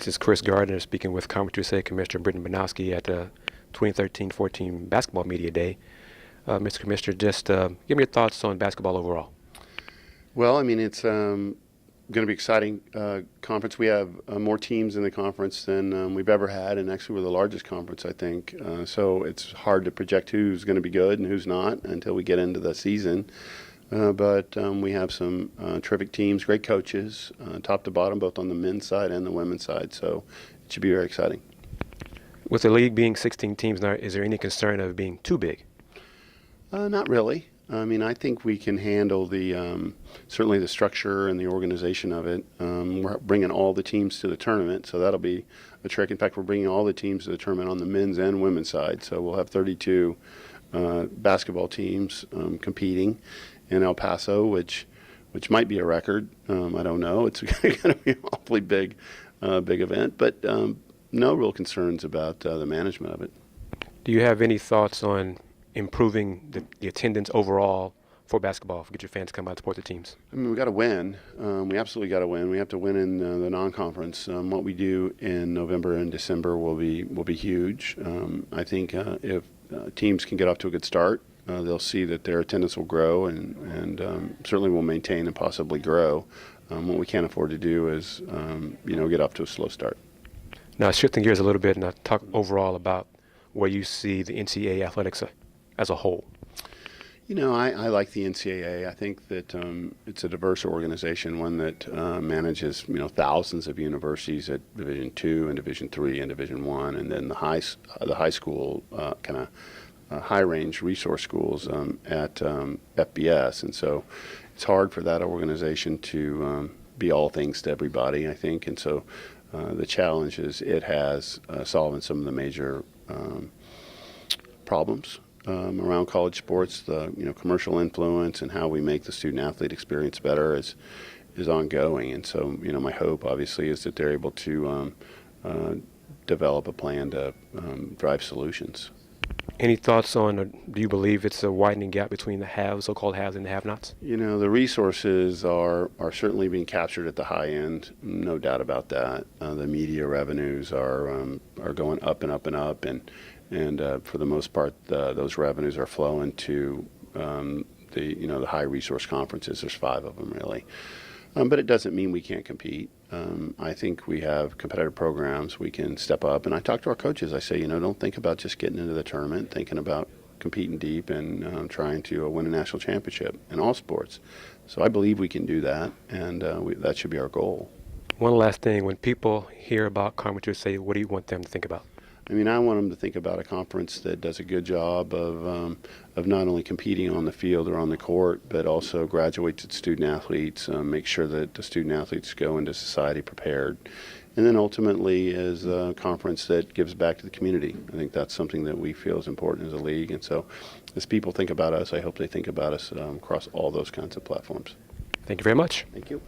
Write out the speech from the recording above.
This is Kris Gardner speaking with Conference USA Commissioner Britton Banowsky at the 2013-14 Basketball Media Day. Mr. Commissioner, just give me your thoughts on basketball overall. Well, I mean, it's going to be exciting conference. We have more teams in the conference than we've ever had, and actually we're the largest conference, I think. So it's hard to project who's going to be good and who's not until we get into the season. But we have some terrific teams, great coaches, top to bottom, both on the men's side and the women's side. So it should be very exciting. With the league being 16 teams now, is there any concern of being too big? Not really. I mean, I think we can handle the certainly the structure and the organization of it. We're bringing all the teams to the tournament, so that'll be a trick. In fact, we're bringing all the teams to the tournament on the men's and women's side. So we'll have 32 basketball teams competing in El Paso, which might be a record. I don't know. It's going to be an awfully big event, but no real concerns about the management of it. Do you have any thoughts on improving the attendance overall for basketball, get your fans to come out and support the teams? I mean, we got to win. We absolutely got to win. We have to win in the non-conference. What we do in November and December will be huge. I think if teams can get off to a good start, they'll see that their attendance will grow and certainly will maintain and possibly grow. What we can't afford to do is get off to a slow start. Now, shifting gears a little bit, and talk overall about where you see the NCAA athletics as a whole. You know, I like the NCAA. I think that it's a diverse organization, one that manages thousands of universities at Division II and Division III and Division I, and then the high school kind of high-range resource schools at FBS. And so it's hard for that organization to be all things to everybody, I think. And so the challenge is it has solving some of the major problems around college sports. The commercial influence and how we make the student-athlete experience better is ongoing. And so my hope, obviously, is that they're able to develop a plan to drive solutions. Any thoughts on, or do you believe it's a widening gap between the haves, so-called haves, and the have-nots? The resources are certainly being captured at the high end, no doubt about that. The media revenues are going up and up and up, and for the most part, those revenues are flowing to the high resource conferences. There's 5 of them really, but it doesn't mean we can't compete. I think we have competitive programs. We can step up, and I talk to our coaches. I say, don't think about just getting into the tournament. Thinking about competing deep and trying to win a national championship in all sports. So I believe we can do that, and that should be our goal. One last thing: when people hear about Conference USA, what do you want them to think about? I mean, I want them to think about a conference that does a good job of not only competing on the field or on the court, but also graduates its student athletes, make sure that the student athletes go into society prepared, and then ultimately is a conference that gives back to the community. I think that's something that we feel is important as a league, and so as people think about us, I hope they think about us across all those kinds of platforms. Thank you very much. Thank you.